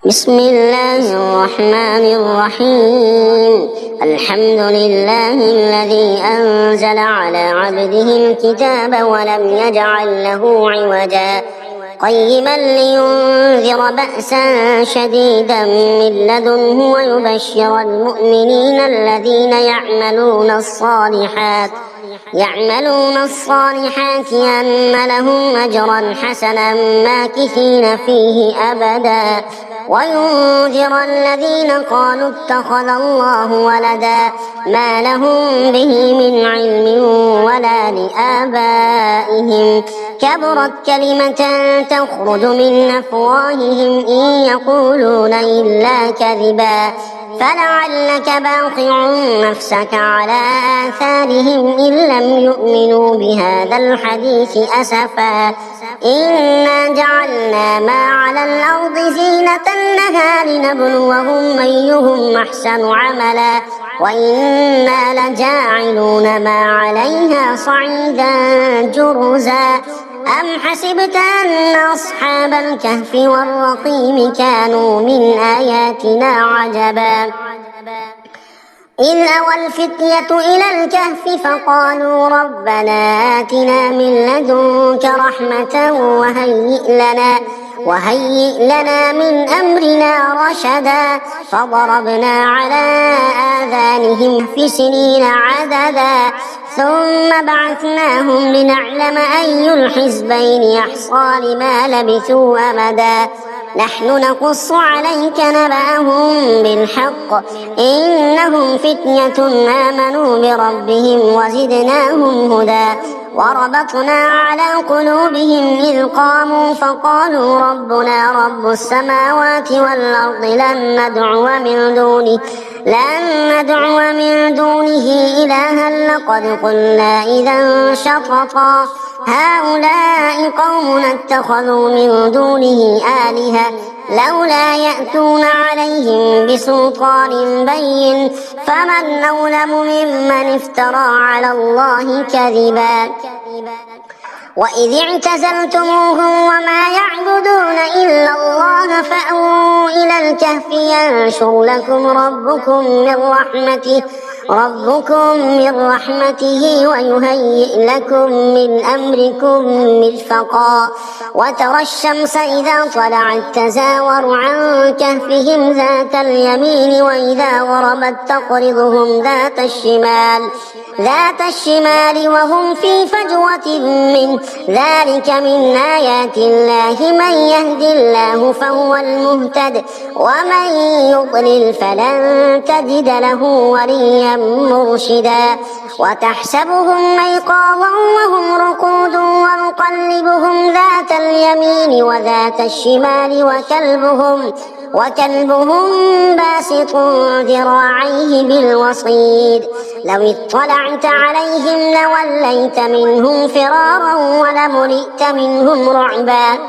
بسم الله الرحمن الرحيم. الحمد لله الذي أنزل على عبده الكتاب ولم يجعل له عوجا قيما لينذر بأسا شديدا من لدنه ويبشر المؤمنين الذين يعملون الصالحات أن لهم أجرا حسنا ماكثين فيه أبدا وينذر الذين قالوا اتخذ الله ولدا ما لهم به من علم ولا لآبائهم كبرت كلمة تخرج من أفواههم إن يقولون إلا كذبا فلعلك باخع نفسك على آثارهم إن لم يؤمنوا بهذا الحديث أسفا إنا جعلنا ما على الأرض زينة لها لنبلوهم أيهم أحسن عملا وإنا لجاعلون ما عليها صعيدا جرزا أم حسبت أن أصحاب الكهف والرقيم كانوا من آياتنا عجبا إذ أوى الفتية إلى الكهف فقالوا ربنا آتنا من لدنك رحمة وهيئ لنا من أمرنا رشدا فضربنا على آذانهم في سنين عددا ثم بعثناهم لنعلم أي الحزبين أحصى لما لبثوا أمدا نحن نقص عليك نبأهم بالحق إنهم فتية آمنوا بربهم وزدناهم هدى وربطنا على قلوبهم إذ قاموا فقالوا ربنا رب السماوات والأرض لن ندعو من دونه إلها لقد قلنا إذا شططا هؤلاء قومنا اتخذوا من دونه آلهة لولا يأتون عليهم بسلطان بين فمن أظلم ممن افترى على الله كذبا وإذ اعتزلتموهم وما يعبدون إلا الله فأووا إلى الكهف ينشر لكم ربكم من رحمته ويهيئ لكم من أمركم مرفقا وترى الشمس إذا طلعت تزاور عن كهفهم ذات اليمين وإذا غربت تقرضهم ذات الشمال وهم في فجوة منه ذلك من آيات الله من يهد الله فهو المهتد ومن يضلل فلن تجد له وليا مرشدا وتحسبهم أيقاظا وهم رقود ونقلبهم ذات اليمين وذات الشمال وكلبهم باسط ذراعيه بالوصيد لو اطلعت عليهم لوليت منهم فرارا ولملئت منهم رعبا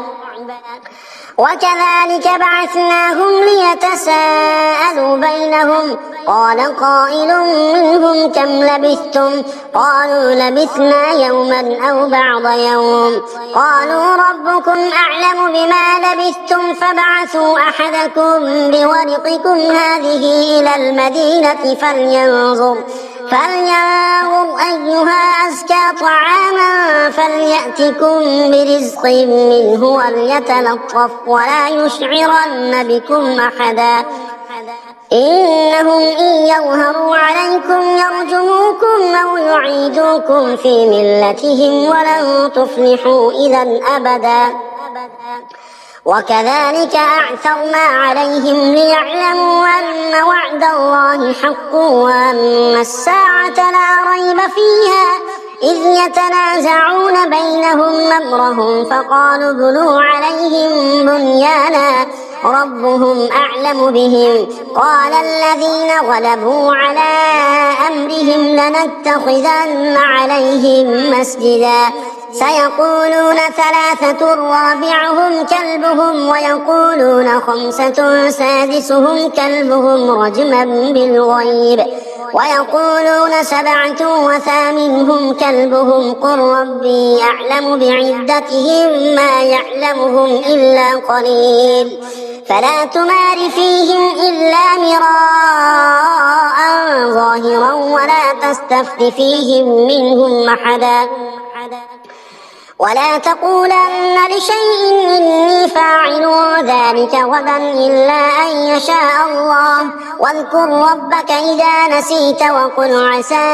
وكذلك بعثناهم ليتساءلوا بينهم قال قائل منهم كم لبثتم قالوا لبثنا يوما أو بعض يوم قالوا ربكم أعلم بما لبثتم فابعثوا أحدكم بورقكم هذه إلى المدينة فلينظر أيها أزكى طعاما فليأتكم برزق منه وليتلطف ولا يشعرن بكم أحدا إنهم إن يظهروا عليكم يرجموكم أو يعيدوكم في ملتهم ولن تفلحوا إذا أبدا وكذلك أعثرنا عليهم ليعلموا أن وعد الله حق وأن الساعة لا ريب فيها إذ يتنازعون بينهم أمرهم فقالوا ابنوا عليهم بنيانا ربهم أعلم بهم قال الذين غلبوا على أمرهم لنتخذن عليهم مسجدا سيقولون ثلاثة رابعهم كلبهم ويقولون خمسة سادسهم كلبهم رجما بالغيب ويقولون سبعة وثامنهم كلبهم قل ربي أعلم بعدتهم ما يعلمهم إلا قليل فلا تمار فيهم إلا مراء ظاهرا ولا تستفت فيهم منهم أحدا ولا تقولن لشيء إني فاعل ذلك غدا إلا أن يشاء الله واذكر ربك إذا نسيت وقل عسى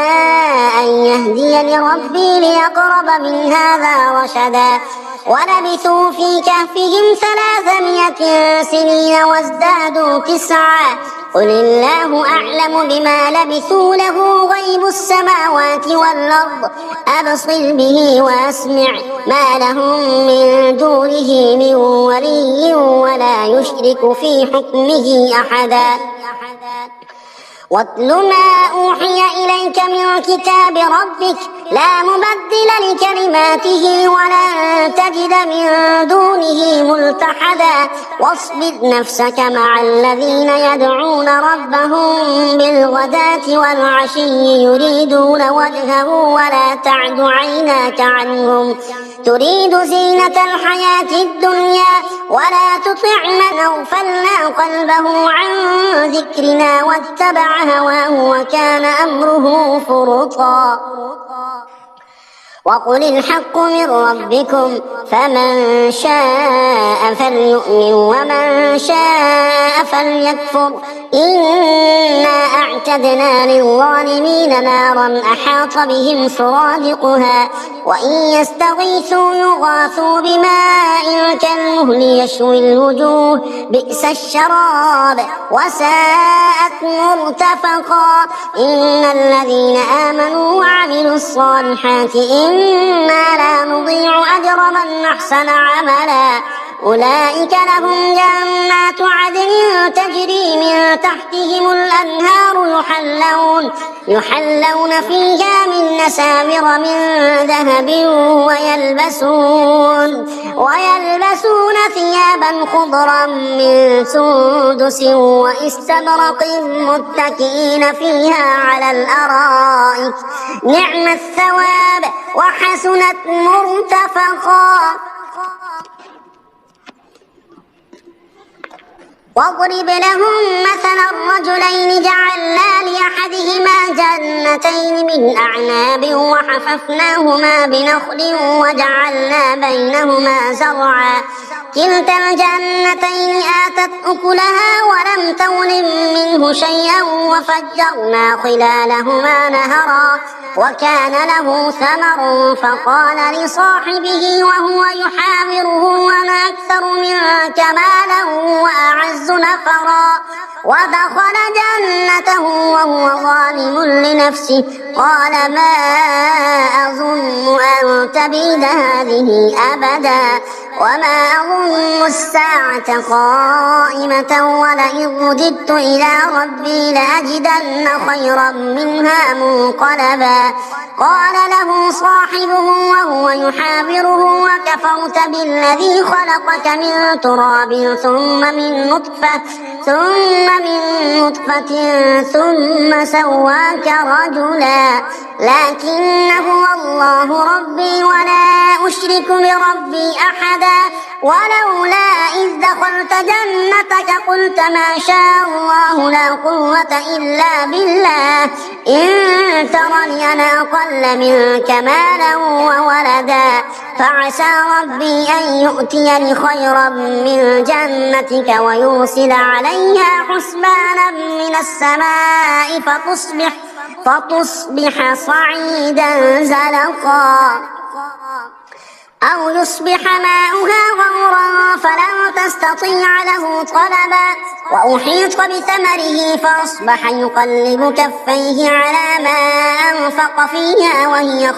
أن يهديني ربي لأقرب من هذا رشدا ولبثوا في كهفهم 300 سنين وازدادوا 9 قل الله أعلم بما لبثوا له غيب السماوات والأرض أبصر به وأسمع ما لهم من دونه من ولي ولا يشرك في حكمه أحدا واتل ما أوحي إليك من كتاب ربك لا مبدل لكلماته ولن تجد من دونه ملتحدا واصبر نفسك مع الذين يدعون ربهم بالغداة والعشي يريدون وجهه ولا تعد عيناك عنهم تريد زينة الحياة الدنيا ولا تطع من أغفلنا قلبه عن ذكرنا واتبع هواه وكان أمره فرطا وقل الحق من ربكم فمن شاء فليؤمن ومن شاء فليكفر إنا أعتدنا للظالمين نارا أحاط بهم سرادقها وإن يستغيثوا يغاثوا بماء كالمهل يشوي الوجوه بئس الشراب وساءت مرتفقا إن الذين آمنوا وعملوا الصالحات إنا لا نضيع أجر من أحسن عملا أولئك لهم جنات عدن تجري من تحتهم الأنهار يحلون فيها من أساور من ذهب ويلبسون ثيابا خضرا من سندس واستبرق متكئين فيها على الأرائك نعم الثواب وحسنت مرتفقا واضرب لهم مثلا الرجلين جعلنا لأحدهما جنتين من أعناب وحففناهما بنخل وجعلنا بينهما زرعا كلتا الجنتين آتت أكلها ولم تظلم منه شيئا وفجرنا خلالهما نهرا وكان له ثمر فقال لصاحبه وهو يحاوره أنا أكثر منك مالا وأعز نفرا ودخل جنته وهو ظالم لنفسه قال ما أظن أن تبيد هذه أبدا وما أظن الساعة قائمة ولئن رددت إلى ربي لأجدن خيرا منها منقلبا قال له صاحبه وهو يحاوره وكفرت بالذي خلقك من تراب ثم من نطفة ثم سواك رجلا لكن هو الله ربي ولا أشرك بربي أحدا ولولا إذ دخلت جنتك قلت ما شاء الله لا قوة إلا بالله إن ترني أنا أقل منك مالا وولدا فعسى ربي أن يؤتيني خيرا من جنتك ويرسل عليها حسبانا من السماء فتصبح صعيدا زلقا أو يصبح ماؤها غورا فلن تستطيع له طلبا وأحيط بثمره فأصبح يقلب كفيه على ما أنفق فيها وهي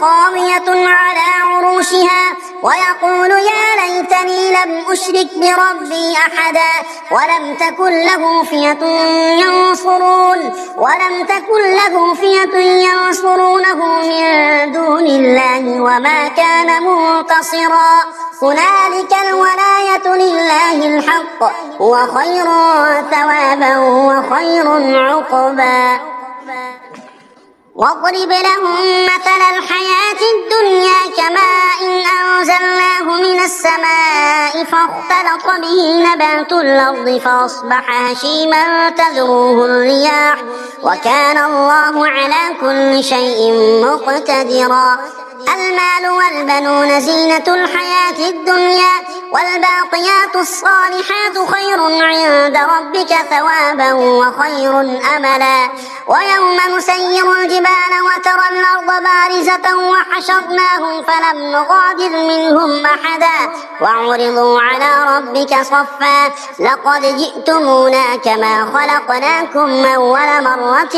خاوية على عروشها ويقول يا ليتني لم أشرك بربي أحدا ولم تكن له فئة ينصرونه من دون الله وما كان منتصرا هنالك الولاية لله الحق هو خير ثوابا وخير عقبا واضرب لهم مثل الحياة الدنيا كماء أنزلناه من السماء فاختلط به نبات الأرض فأصبح هشيما تذروه الرياح وكان الله على كل شيء مقتدرا. المال والبنون زينة الحياة الدنيا والباقيات الصالحات خير عند ربك ثوابا وخير أملا. ويوم نسير الجبال وترى الأرض بارزة وحشرناهم فلم نغادر منهم أحدا وعرضوا على ربك صفا لقد جئتمونا كما خلقناكم أول مرة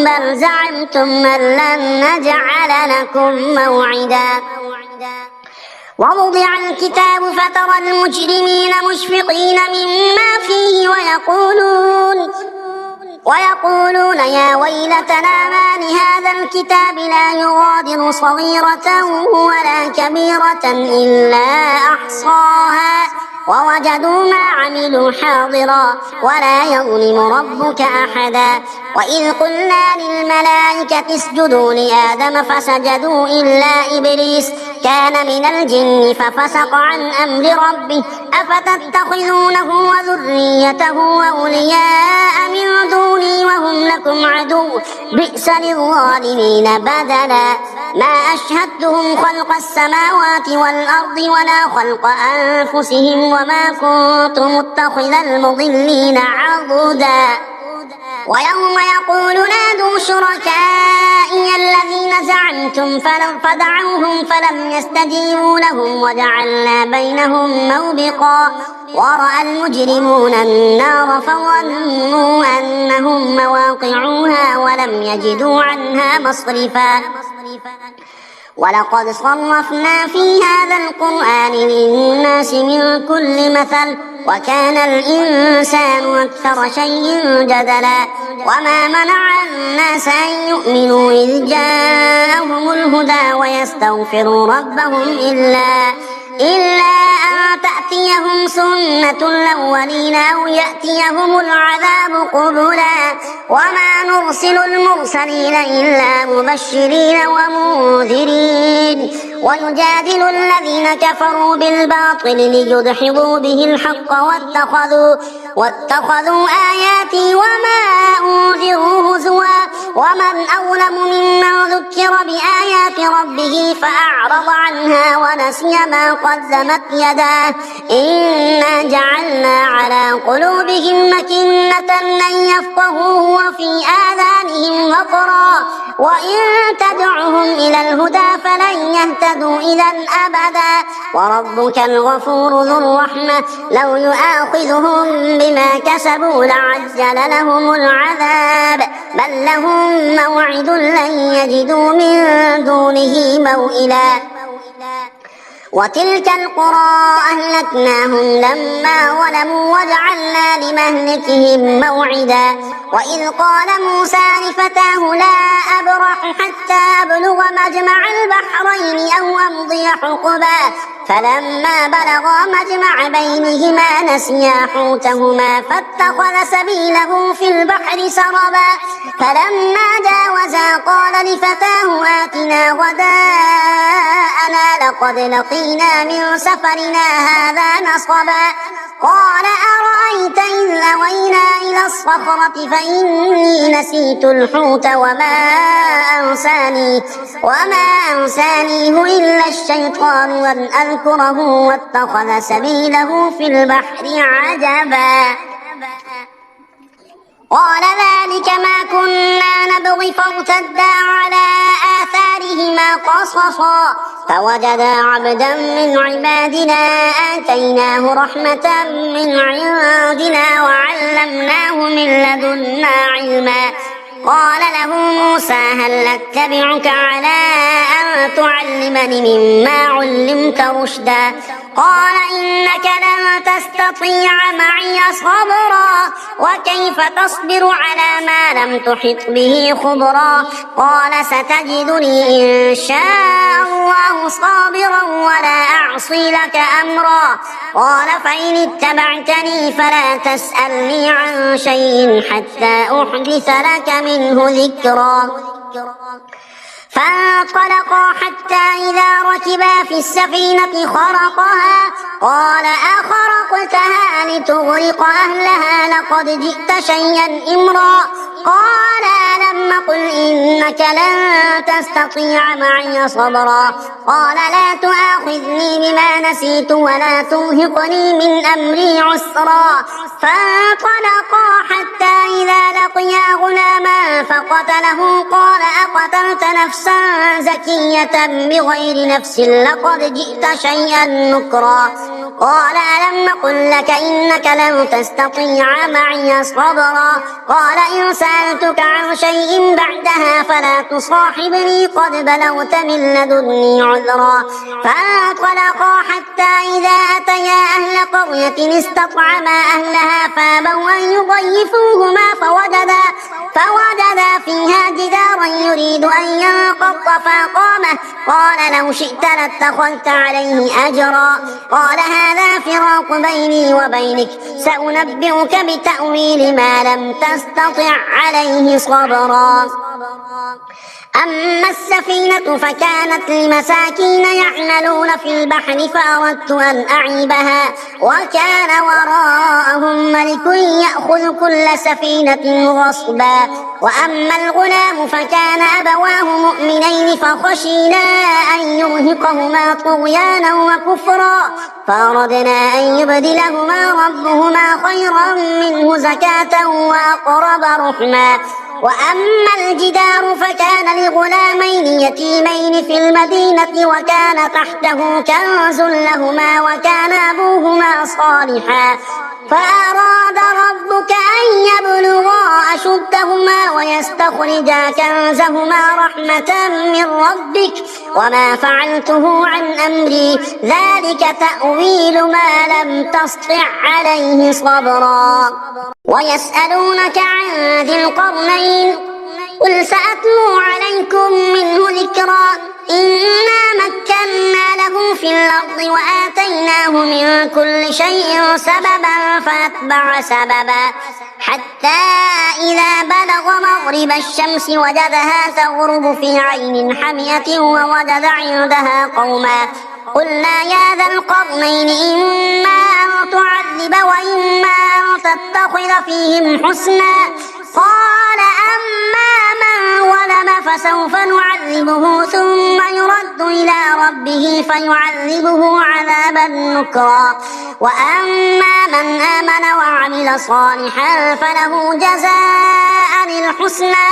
بل زعمتم أن لن نجعل لكم موعدا. ووضع الكتاب فترى المجرمين مشفقين مما فيه ويقولون يا ويلتنا ما لهذا الكتاب لا يغادر صغيرة ولا كبيرة إلا أحصاها ووجدوا ما عملوا حاضرا ولا يظلم ربك أحدا. وإذ قلنا للملائكة اسجدوا لآدم فسجدوا إلا إبليس كان من الجن ففسق عن أمر ربه أفتتخذونه وذريته أولياء من دوني وهم لكم عدو بئس للظالمين بدلا. ما أشهدتهم خلق السماوات والأرض ولا خلق أنفسهم وما كنت متخذ المضلين عضدا. ويوم يقول نادوا شركائي الذين زعمتم فدعوهم فلم يستجيبوا لهم وجعلنا بينهم موبقا. ورأى المجرمون النار فظنوا أنهم مواقعوها ولم يجدوا عنها مصرفا. ولقد صرفنا في هذا القرآن للناس من كل مثل وكان الإنسان أكثر شيء جدلا. وما منع الناس أن يؤمنوا إذ جاءهم الهدى ويستغفروا ربهم إلا أن تأتيهم سنة الأولين أو يأتيهم العذاب قبلا. وما نرسل المرسلين إلا مبشرين ومنذرين ويجادل الذين كفروا بالباطل ليدحضوا به الحق واتخذوا آياتي وما أنذروا هزوا. ومن أظلم ممن ذكر بآيات ربه فأعرض عنها ونسي ما قدمت يداه إنا جعلنا على قلوبهم مكنة أن يفقهوه وفي آذانهم وقرا وإن تدعهم إلى الهدى فلن يهتدوا إذا أبدا. وربك الغفور ذو الرحمة لو يؤاخذهم بما كسبوا لعجل لهم العذاب بل لهم موعد لن يجدوا من دونه موئلا. وتلك القرى أهلكناهم لما ظلموا وجعلنا لمهلكهم موعدا. وإذ قال موسى لفتاه لا أبرح حتى أبلغ مجمع البحرين أو أمضي حقبا فلما بلغا مجمع بينهما نسيا حوتهما فاتخذ سبيله في البحر سربا. فلما جاوزا قال لفتاه آتنا غداءنا لقد لقينا من سفرنا هذا نصبا. قال أرأيت إذ أوينا إلى الصخرة فإني نسيت الحوت وما أنسانيه إلا الشيطان أن أذكره واتخذ سبيله في البحر عجبا. قال ذلك ما كنا نبغي فارتدا على آثارهما قصصا فوجدا عبدا من عبادنا آتيناه رحمة من عندنا وعلمناه من لدنا علما. قال له موسى هل أتبعك على أن تعلمني مما علمت رشدا قال إنك لن تستطيع معي صبرا وكيف تصبر على ما لم تحط به خبرا قال ستجدني إن شاء الله صابرا ولا أعصي لك أمرا قال فإن اتبعتني فلا تسألني عن شيء حتى أحدث لك منه ذكرا. فانطلقا حتى إذا ركبا في السفينة خرقها قال أخرقتها لتغرق أهلها لقد جئت شيئا إمرا قال ألم قل إنك لن تستطيع معي صبرا قال لا تؤاخذني بما نسيت ولا ترهقني من أمري عسرا فانطلقا حتى إذا لقيا غلاما فقتله قال أقتلت نفسا زكية بغير نفس لقد جئت شيئا نكرا قال ألم قل لك إنك لن تستطيع معي صبرا قال إن سألتك عن شيء بعدها فلا تصاحبني قد بلغت من لدني عذرا فانطلقا حتى إذا أتيا أهل قرية استطعما أهلها فابوا أن يضيفوهما فوجدا فيها جدارا يريد أن ينقض فأقامه قال لو شئت لاتخذت عليه أجرا قال هذا فراق بيني وبينك سأنبئك بتأويل ما لم تستطع عليه صبرا أما السفينة فكانت لمساكين يعملون في البحر فأردت أن أعيبها وكان وراءهم ملك يأخذ كل سفينة غصبا وأما الغلام فكان أبواه مؤمنين فخشينا أن يرهقهما طغيانا وكفرا فأردنا أن يبدلهما ربهما خيرا منه زكاة وأقرب رحما وأما الجدار فكان لغلامين يتيمين في المدينة وكان تحته كنز لهما وكان أبوهما صالحا فأراد ربك أن يبلغا أشدهما ويستخرجا كنزهما رحمة من ربك وما فعلته عن أمري ذلك تأويل ما لم تسطع عليه صبرا ويسألونك عن ذي القرنين قل سأتلو عليكم منه ذكرا إنا مكنا له في الأرض وآتيناه من كل شيء سببا فأتبع سببا حتى إذا بلغ مغرب الشمس وجدها تغرب في عين حمية ووجد عندها قوما قلنا يا ذا القرنين إما أن تعذب وإما أن تتخذ فيهم حسنا قال أما من ظلم فسوف نعذبه ثم يرد إلى ربه فيعذبه عذابا نكرا وأما من آمن وعمل صالحا فله جزاء الحسنى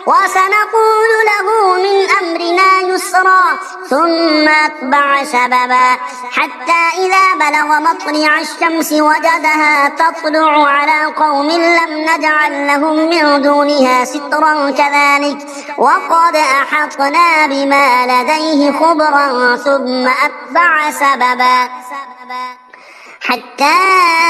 وسنقول له من أمرنا يسرا ثم أتبع سببا حتى إذا بلغ مطلع الشمس وجدها تطلع على قوم لم نجعل لهم من دونها سترا كذلك وقد أحطنا بما لديه خبرا ثم أتبع سببا حتى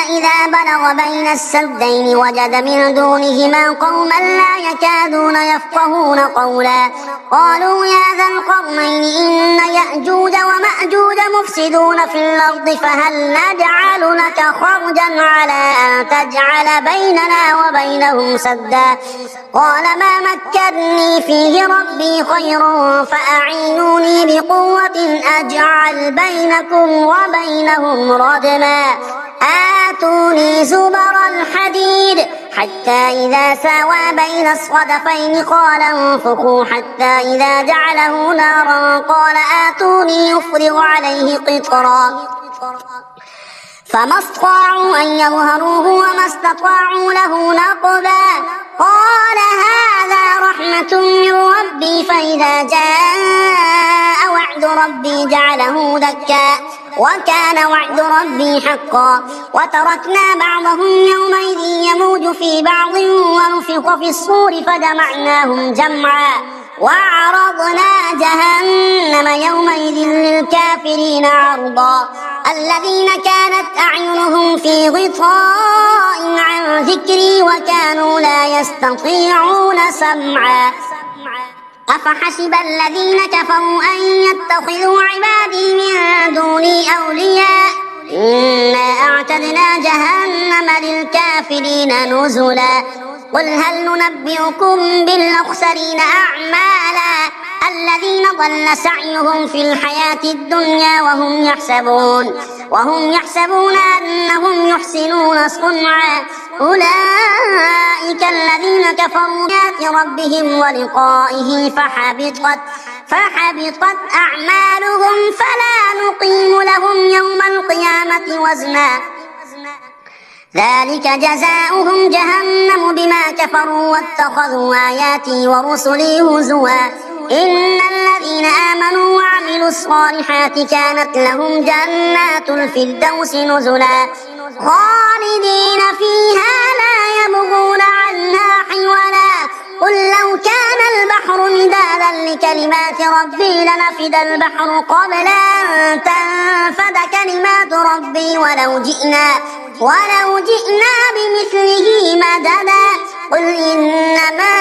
إذا بلغ بين السدين وجد من دونهما قوما لا يكادون يفقهون قولا قالوا يا ذا القرنين إن يأجوج ومأجوج مفسدون في الأرض فهل نجعل لك خرجا على أن تجعل بيننا وبينهم سدا قال ما مكني فيه ربي خير فأعينوني بقوة أجعل بينكم وبينهم ردما آتوني زبر الحديد حتى إذا ساوى بين الصدفين قال انفخوا حتى إذا جعله نارا قال آتوني يفرغ عليه قطرا فما استطاعوا أن يظهروه وما استطاعوا له نقبا قال هذا رحمة من ربي فإذا جاء وعد ربي جعله دكا وكان وعد ربي حقا وتركنا بعضهم يومئذ يموج في بعض ونفخ في الصور فجمعناهم جمعا وعرضنا جهنم يومئذ للكافرين عرضا الذين كانت أعينهم في غطاء عن ذكري وكانوا لا يستطيعون سمعا أفحسب الذين كفروا أن يتخذوا عبادي من دوني أولياء إنا أعتدنا جهنم للكافرين نزلا قل هل ننبئكم بالأخسرين أعمالا الذين ضل سعيهم في الحياة الدنيا وهم يحسبون أنهم يحسنون صنعا أولئك الذين كفروا بآيات ربهم ولقائه فحبطت أعمالهم فلا نقيم لهم يوم القيامة وزنا ذلك جزاؤهم جهنم بما كفروا واتخذوا آياتي ورسلي هزوا إن الذين آمنوا وعملوا الصالحات كانت لهم جنات الفردوس نزلا خالدين فيها لا يبغون عنها حولا قل لو كان البحر مدادا لكلمات ربي لنفد البحر قبل أن تنفد كلمات ربي ولو جئنا بمثله مددا قل إنما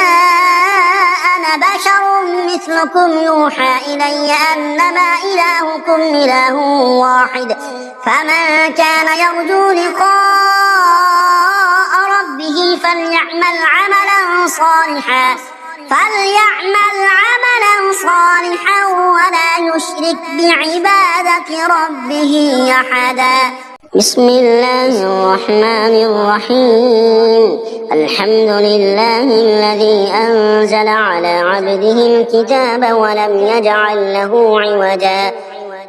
أنا بشر مثلكم يوحى إلي أنما إلهكم إله واحد فمن كان يرجو لقاء ربه فليعمل عملا صالحا ولا يشرك بعبادة ربه أحدا. بسم الله الرحمن الرحيم الحمد لله الذي أنزل على عبده الكتاب ولم يجعل له عوجا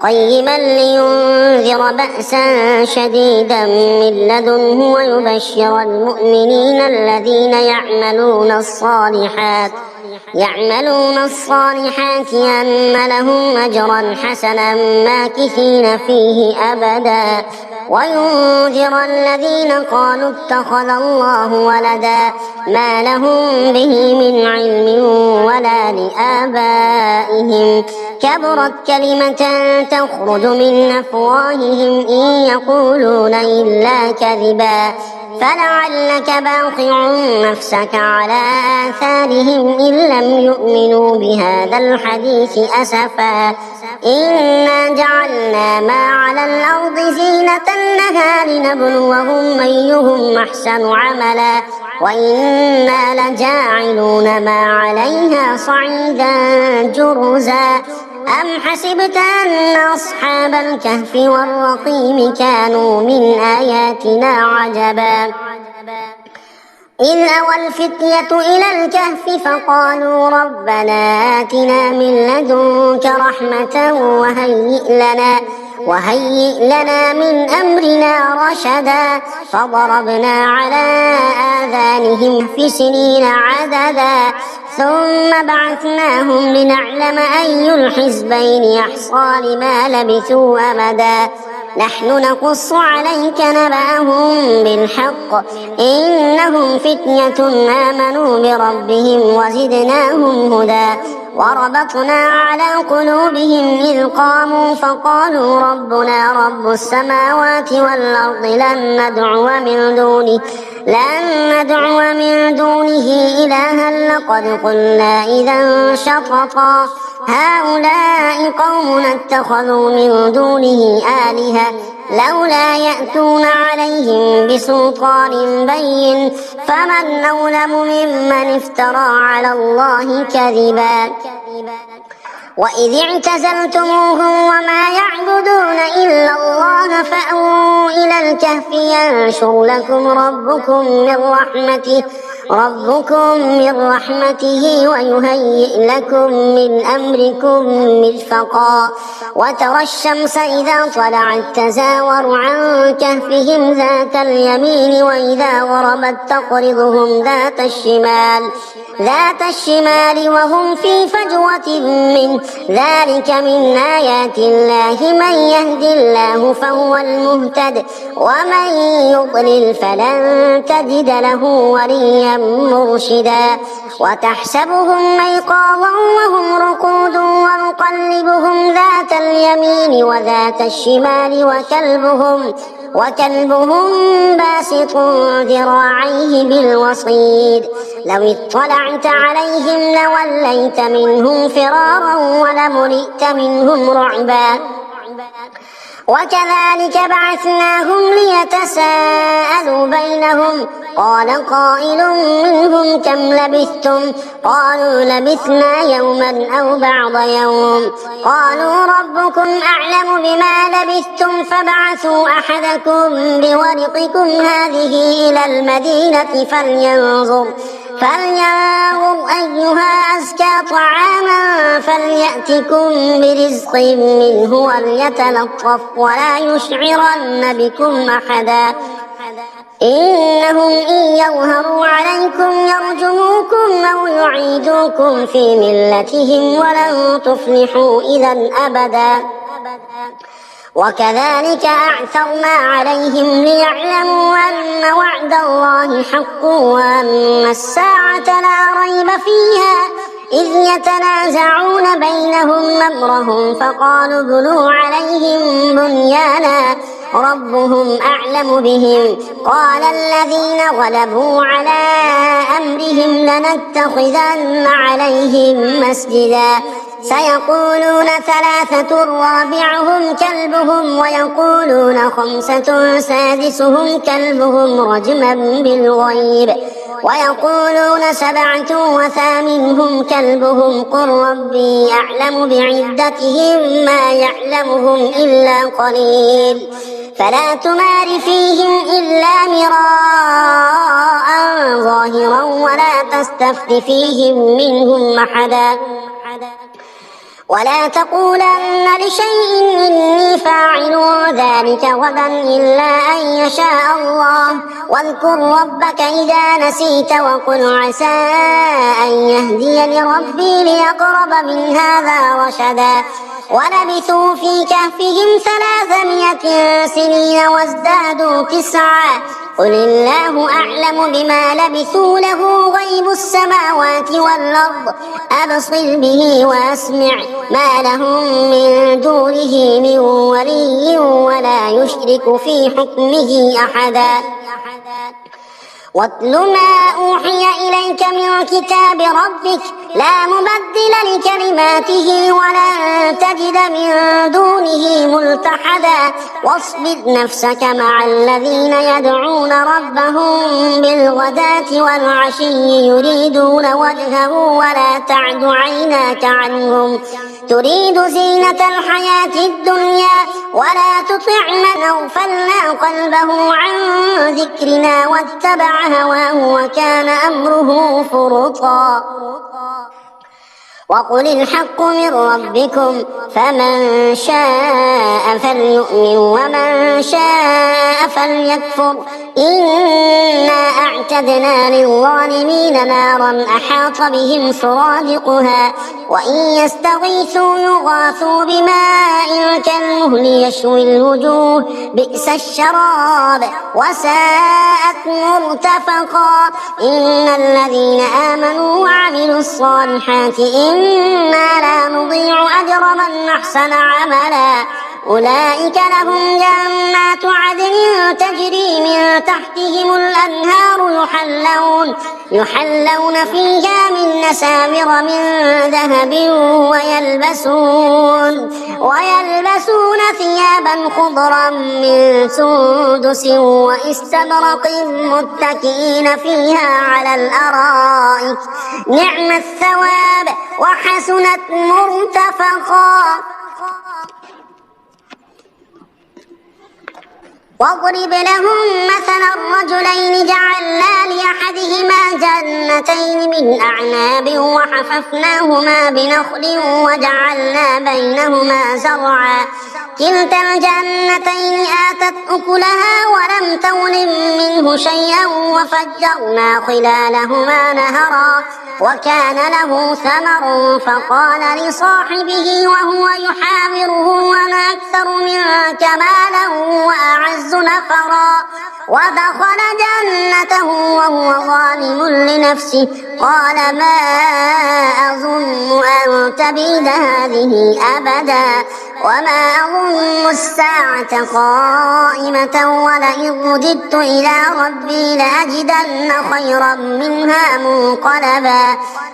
قيما لينذر بأسا شديدا من لدنه ويبشر المؤمنين الذين يعملون الصالحات أن لهم أجرا حسنا ماكثين فيه أبدا وينذر الذين قالوا اتخذ الله ولدا ما لهم به من علم ولا لآبائهم كبرت كلمة تخرج من أفواههم إن يقولون إلا كذبا فلعلك باخع نفسك على آثارهم إن لم يؤمنوا بهذا الحديث أسفا إنا جعلنا ما على الأرض زينة لها لنبلوهم أيهم أحسن عملا وإنا لجاعلون ما عليها صعيدا جرزا أم حسبت أن أصحاب الكهف والرقيم كانوا من آياتنا عجبا إذ أوى الفتية إلى الكهف فقالوا ربنا آتنا من لدنك رحمة وهيئ لنا من أمرنا رشدا فضربنا على آذانهم في سنين عددا ثم بعثناهم لنعلم أي الحزبين أحصى لما لبثوا أمدا نحن نقص عليك نبأهم بالحق إنهم فتية آمنوا بربهم وزدناهم هدى وربطنا على قلوبهم إذ قاموا فقالوا ربنا رب السماوات والأرض لن ندعو من دونه إلها لقد قلنا إذا شططا هؤلاء قومنا اتخذوا من دونه آلهة لولا يأتون عليهم بسلطان بين فمن أظلم ممن افترى على الله كذبا وإذ اعتزلتموهم وما يعبدون إلا الله فأووا إلى الكهف ينشر لكم ربكم من رحمته ويهيئ لكم من أمركم مرفقا وترى الشمس إذا طلعت تزاور عن كهفهم ذات اليمين وإذا غربت تقرضهم ذات الشمال وهم في فجوة منه ذلك من آيات الله من يهد الله فهو المهتد ومن يضلل فلن تجد له وليا مرشدا وتحسبهم أيقاظا وهم رقود ونقلبهم ذات اليمين وذات الشمال وكلبهم باسط ذراعيه بالوصيد لو اطلعت عليهم لوليت منهم فرارا ولملئت منهم رعبا وكذلك بعثناهم ليتساءلوا بينهم قال قائل منهم كم لبثتم قالوا لبثنا يوما أو بعض يوم قالوا ربكم أعلم بما لبثتم فابعثوا أحدكم بورقكم هذه إلى المدينة فلينظر أيها أزكى طعاما فليأتكم برزق منه وليتلطف ولا يشعرن بكم أحدا إنهم إن يظهروا عليكم يرجموكم أو يعيدوكم في ملتهم ولن تفلحوا إذا أبدا وكذلك أعثرنا عليهم ليعلموا أن وعد الله حق وأن الساعة لا ريب فيها إذ يتنازعون بينهم أمرهم فقالوا ابنوا عليهم بنيانا ربهم أعلم بهم قال الذين غلبوا على أمرهم لنتخذن عليهم مسجدا سيقولون ثلاثة رابعهم كلبهم ويقولون خمسة سادسهم كلبهم رجما بالغيب ويقولون سبعة وثامنهم كلبهم قل ربي أعلم بعدتهم ما يعلمهم إلا قليل فلا تمار فيهم إلا مراء ظاهرا ولا تستفت فيهم منهم أحدا ولا تقولن لشيء إني فاعل ذلك غدا إلا أن يشاء الله واذكر ربك إذا نسيت وقل عسى أن يهديني ربي ليقرب من هذا رشدا ولبثوا في كهفهم 300 سنين وازدادوا 9 قل الله أعلم بما لبثوا له غيب السماوات والأرض أبصر به وأسمع ما لهم من دونه من ولي ولا يشرك في حكمه أحدا واتل ما أوحي إليك من كتاب ربك لا مبدل لكلماته ولن تجد من دونه ملتحدا واصبر نفسك مع الذين يدعون ربهم بالغداة والعشي يريدون وجهه ولا تعد عيناك عنهم تريد زينة الحياة الدنيا ولا تطع من أغفلنا قلبه عن ذكرنا واتبع هواه وكان أمره فرطا وقل الحق من ربكم فمن شاء فليؤمن ومن شاء فليكفر إنا أعتدنا للظالمين نارا أحاط بهم سرادقها وإن يستغيثوا يغاثوا بماء كالمهل يشوي الوجوه بئس الشراب وساءت مرتفقا إن الذين آمنوا وعملوا الصالحات إنا لا نضيع أجر من أحسن عملا أولئك لهم جنات عدن تجري من تحتهم الأنهار يحلون فيها من أساور من ذهب ويلبسون ثيابا خضرا من سندس واستبرق متكئين فيها على الأرائك نعم الثواب وحسنت مرتفقا واضرب لهم مثلا الرجلين جعلنا لأحدهما جنتين من أعناب وحففناهما بنخل وجعلنا بينهما زرعا كلتا الجنتين آتت أكلها ولم تظلم منه شيئا وفجرنا خلالهما نهرا وكان له ثمر فقال لصاحبه وهو يحاوره أنا أكثر منك مالا وأعز نفرا ودخل جنته وهو ظالم لنفسه قال ما أظن أن تبيد هذه أبدا وما أظن الساعة قائمة ولئن رددت إلى ربي لأجدن خيرا منها منقلبا.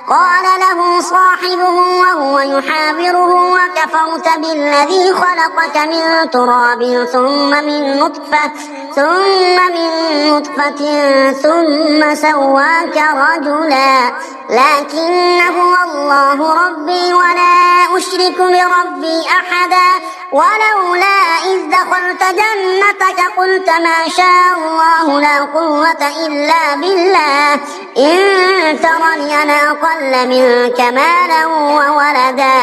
قال له صاحبه وهو يحاوره وكفرت بالذي خلقك من تراب ثم من نطفة ثم سواك رجلا لكن هو الله ربي ولا أشرك بربي أحدا. ولولا إذ دخلت جنتك قلت ما شاء الله لا قوة إلا بالله إن ترني أنا أقل منك مالا وولدا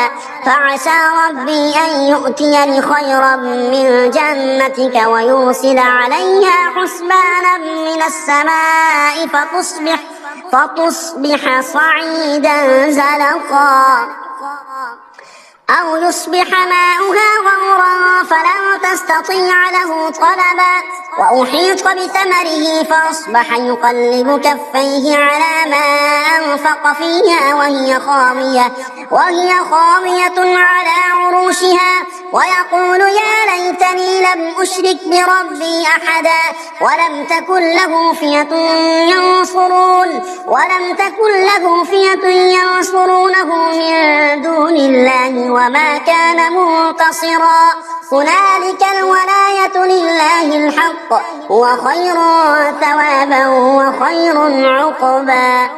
فعسى ربي أن يؤتيني خيرا من جنتك ويرسل عليها حسبانا من السماء فتصبح صعيدا زلقا أو يصبح ماؤها غورا فلن تستطيع له طلبا. وأحيط بثمره فأصبح يقلب كفيه على ما أنفق فيها وهي خاوية على عروشها ويقول يا ليتني لم أشرك بربي أحدا. ولم تكن له فئة ينصرونه من دون الله وما كان منتصرا. هنالك الولاية لله الحق هو خير ثوابا وخير عقبا.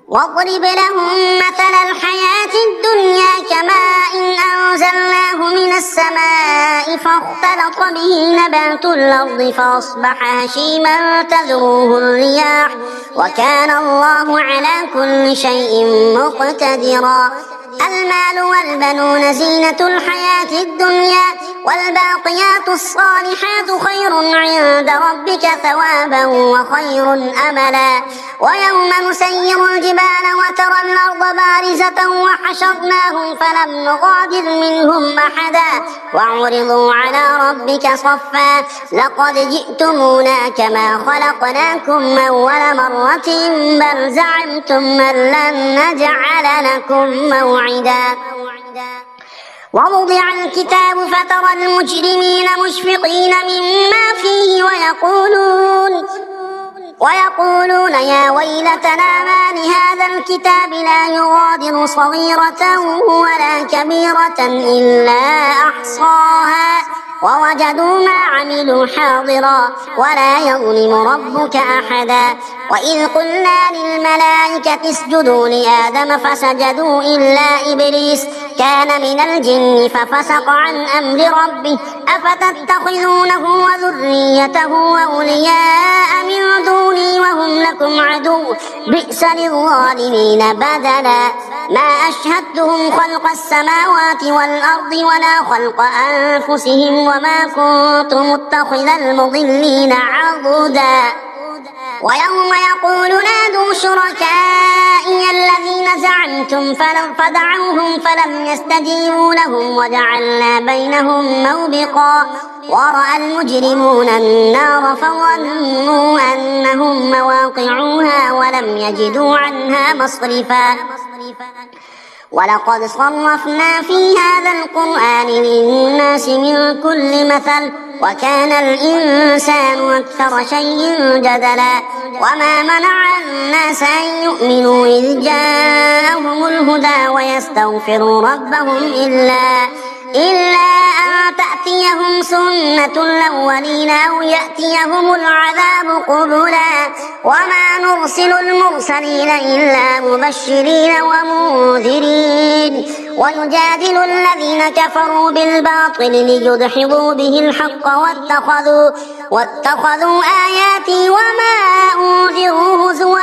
واضرب لهم مثل الحياة الدنيا كماء أنزلناه من السماء فاختلط به نبات الأرض فأصبح هشيما تذروه الرياح وكان الله على كل شيء مقتدرا. المال والبنون زينة الحياة الدنيا والباقيات الصالحات خير عند ربك ثوابا وخير أملا. ويوم نسير الجبال وترى الأرض بارزة وحشرناهم فلم نغادر منهم أحدا وعرضوا على ربك صفا لقد جئتمونا كما خلقناكم أول مرة بل زعمتم أن لن نجعل لكم موعدا. ووضع الكتاب فترى المجرمين مشفقين مما فيه ويقولون يا ويلتنا ما لهذا الكتاب لا يغادر صغيرة ولا كبيرة إلا أحصاها ووجدوا ما عملوا حاضرا ولا يظلم ربك أحدا. وإذ قلنا للملائكة اسجدوا لآدم فسجدوا إلا إبليس كان من الجن ففسق عن أمر ربه أفتتخذونه وذريته أولياء من دوني وهم لكم عدو بئس للظالمين بدلا. ما أشهدتهم خلق السماوات والأرض ولا خلق أنفسهم وما كنت متخذ المضلين عضدا. ويوم يقول نادوا شركائي الذين زعمتم فدعوهم فلم يستجيبوا لهم وجعلنا بينهم موبقا. ورأى المجرمون النار فظنوا أنهم مواقعوها ولم يجدوا عنها مصرفا. ولقد صرفنا في هذا القرآن للناس من كل مثل وكان الإنسان أكثر شيء جدلا. وما منع الناس أن يؤمنوا إذ جاءهم الهدى ويستغفروا ربهم إلا أن تأتيهم سنة الأولين أو يأتيهم العذاب قبلا. وما نرسل المرسلين إلا مبشرين ومنذرين ويجادل الذين كفروا بالباطل ليدحضوا به الحق واتخذوا آياتي وما أنذروا هزوا.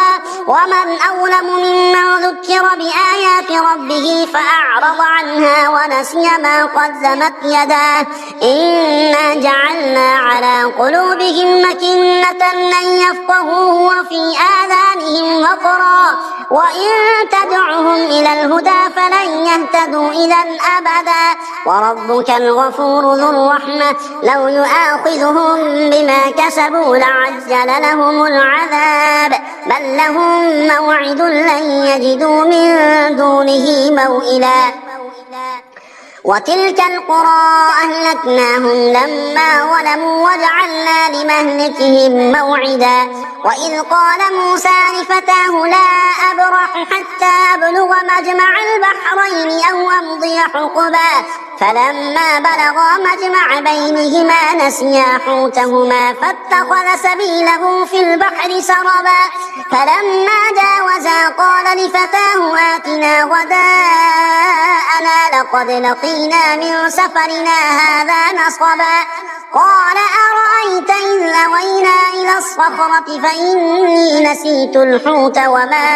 ومن أظلم ممن ذكر بآيات ربه فأعرض عنها ونسي ما قدمت يداه إنا جعلنا على قلوبهم مكنة أن يفقهوه وفي آذانهم وقرا وإن تدعهم إلى الهدى فلن يهتدوا إذا أبدا. وربك الغفور ذو الرحمة لو يؤاخذهم بما كسبوا لعجل لهم العذاب بل لهم موعد لن يجدوا من دونه موئلا. وتلك القرى أهلكناهم لما ظلموا وجعلنا لمهلكهم موعدا وإذ قال موسى لفتاه لا أبرح حتى أبلغ مجمع البحرين أو أمضي حقبا فلما بلغا مجمع بينهما نسيا حوتهما فاتخذ سبيله في البحر سربا فلما جاوزا قال لفتاه آتنا غداءنا لقد لقينا من سفرنا هذا نصبا قال أرأيت إذ أوينا إلى الصخرة فإني نسيت الحوت وما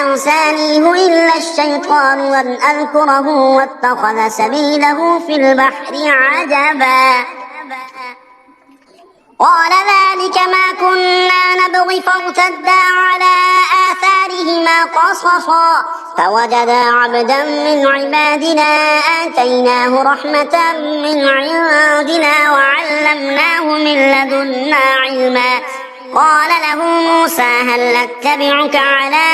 أنسانيه إلا الشيطان أن أذكره واتخذ سبيله في البحر عجبا قال ذلك ما كنا نبغي فارتدا على آثارهما قصصا فوجدا عبدا من عبادنا آتيناه رحمة من عندنا وعلمناه من لدنا علما قال له موسى هل أتبعك على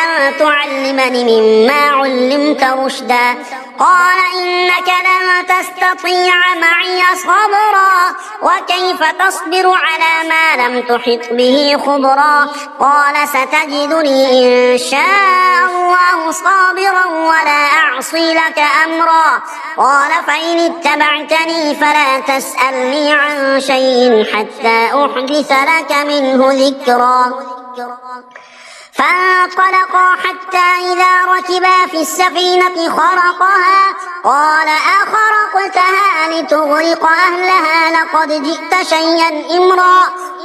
أن تعلمني مما علمت رشدا قال إنك لن تستطيع معي صبرا وكيف تصبر على ما لم تحط به خبرا قال ستجدني إن شاء الله صابرا ولا أعصي لك أمرا قال فإن اتبعتني فلا تسألني عن شيء حتى أحدث لك منه ذكرا فانطلقا حتى إذا ركبا في السفينة خرقها قال أخرقتها لتغرق أهلها لقد جئت شيئا إمرا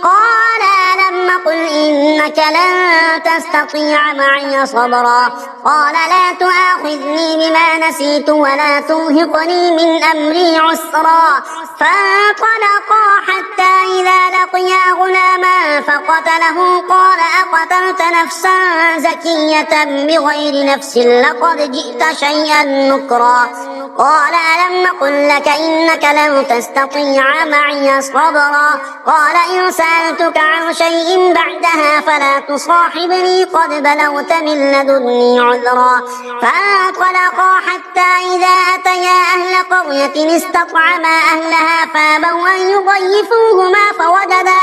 قال ألم قل إنك لن تستطيع معي صبرا قال لا تؤاخذني بما نسيت ولا ترهقني من أمري عسرا فانطلقا حتى إذا لقيا غلاما فقتله قال أقتلت نفسا زكية بغير نفس لقد جئت شيئا نكرا قال ألم قل لك إنك لن تستطيع معي صبرا قال إن سألتك عن شيء بعدها فلا تصاحبني قد بلغت من لدني عذرا فانطلقا حتى إذا أتيا أهل قرية استطعما أهلها فابوا أن يضيفوهما فوجدا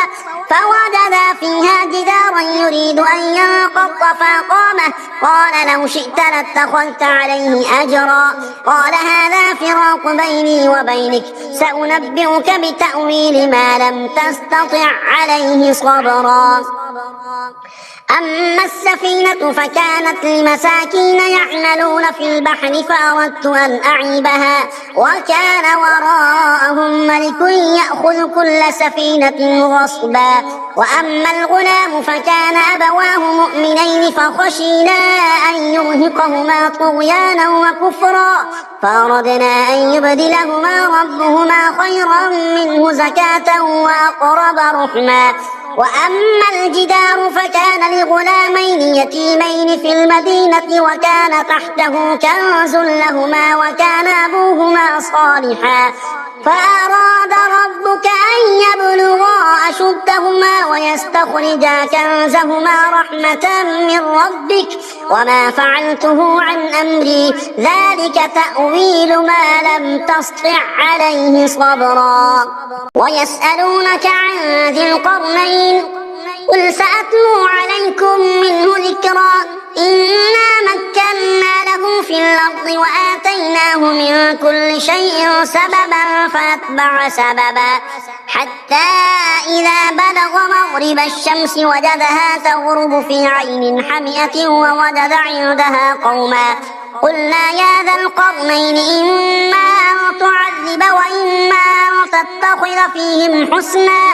فيها جدارا يريد أن ينقض فأقامه قال لو شئت لاتخذت عليه أجرا قال هذا فراق بيني وبينك سأنبئك بتأويل ما لم تستطع عليه صبرا أما السفينة فكانت لمساكين يعملون في البحر فأردت أن أعيبها وكان وراءهم ملك يأخذ كل سفينة غصبا وأما الغلام فكان أبواه مؤمنين فخشينا أن يرهقهما طغيانا وكفرا فأردنا أن يبدلهما ربهما خيرا منه زكاة وأقرب رحما وأما الجدار فكان لغلامين يتيمين في المدينة وكان تحته كنز لهما وكان أبوهما صالحا فأراد ربك أن يبلغا أشدهما ويستخرجا كنزهما رحمة من ربك وما فعلته عن أمري ذلك تأويل ما لم تسطع عليه صبرا ويسألونك عن ذي القرنين قل سأتلو عليكم منه ذكرا إنا مكنا له في الأرض وآتيناه من كل شيء سببا فأتبع سببا حتى إذا بلغ مغرب الشمس وجدها تغرب في عين حمئة ووجد عندها قوما قلنا يا ذا القرنين إما أن تعذب وإما أن تتخذ فيهم حسنا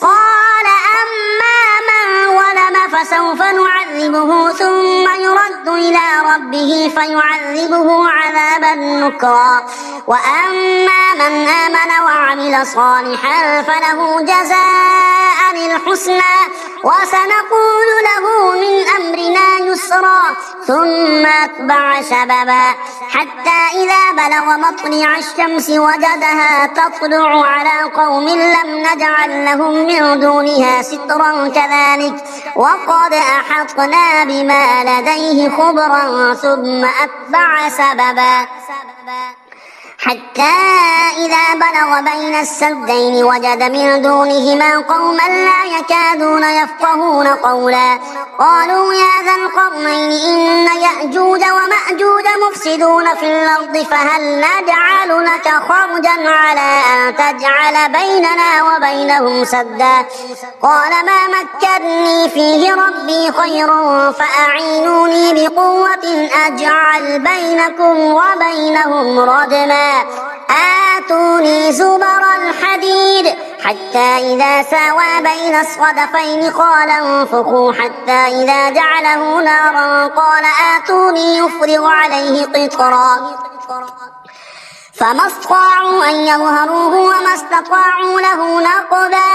قال أما من ظلم فسوف نعذبه ثم يرد إلى ربه فيعذبه عذابا نكرا وأما من آمن وعمل صالحا فله جزاء الحسنى وسنقول له من أمرنا يسرا ثم أتبع سببا حتى إذا بلغ مطلع الشمس وجدها تطلع على قوم لم نجعل لهم من دونها سترا كذلك وقد أحطنا بما لديه خبرا ثم أتبع سببا حتى إذا بلغ بين السدين وجد من دونهما قوما لا يكادون يفقهون قولا قالوا يا ذا القرنين إن يأجوج ومأجوج مفسدون في الأرض فهل نجعل لك خرجا على أن تجعل بيننا وبينهم سدا قال ما مكني فيه ربي خير فأعينوني بقوة أجعل بينكم وبينهم ردما آتوني زبر الحديد حتى إذا ساوى بين الصدفين قال انفخوا حتى إذا جعله نارا قال آتوني يفرغ عليه قطرا فما استطاعوا أن يظهروه وما استطاعوا له نقبا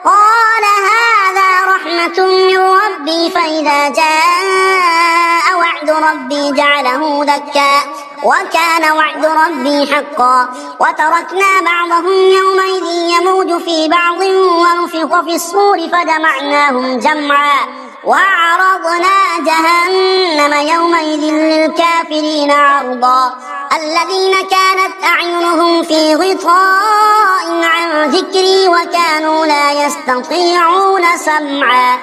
قال هذا رحمة من ربي فإذا جاء وعد ربي جعله دكا وكان وعد ربي حقا وتركنا بعضهم يومئذ يموج في بعض ونفخ في الصور فجمعناهم جمعا وعرضنا جهنم يومئذ للكافرين عرضا الذين كانت أعينهم في غطاء عن ذكري وكانوا لا يستطيعون سمعا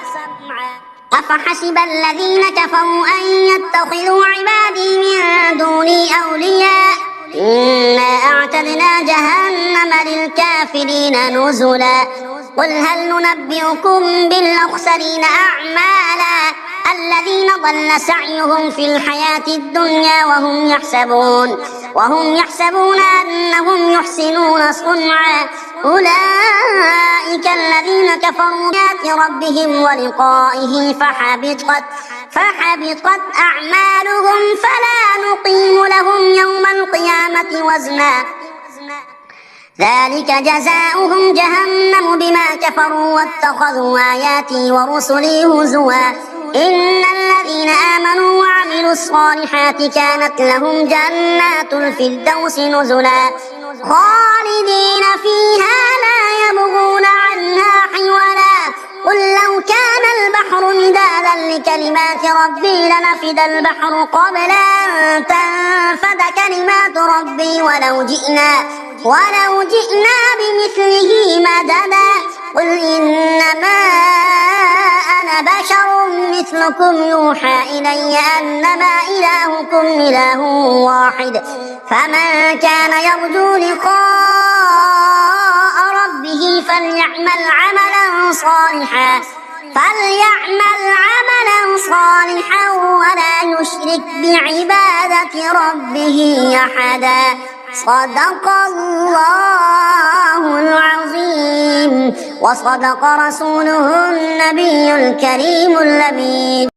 أفحسب الذين كفروا أن يتخذوا عبادي من دوني أولياء إنا أعتدنا جهنم للكافرين نزلا قل هل ننبئكم بالأخسرين أعمالا الذين ضل سعيهم في الحياة الدنيا وهم يحسبون أنهم يحسنون صنعا أولئك الذين كفروا بآيات ربهم ولقائه فحبطت أعمالهم فلا نقيم لهم يوم القيامة وزنا ذلك جزاؤهم جهنم بما كفروا واتخذوا آياتي ورسلي هزوا إن الذين آمنوا وعملوا الصالحات كانت لهم جنات الفردوس نزلا خالدين فيها لا يبغون عنها حولا قل لو كان البحر مدادا لكلمات ربي لنفد البحر قبل أن تنفد كلمات ربي ولو جئنا بمثله مددا قل إنما أنا بشر مثلكم يوحى إلي أنما إلهكم إله واحد فمن كان يرجو لقاء ربه فليعمل عملا صالحا ولا يشرك بعبادة ربه أحدا صدق الله العظيم وصدق رسوله النبي الكريم الأمين.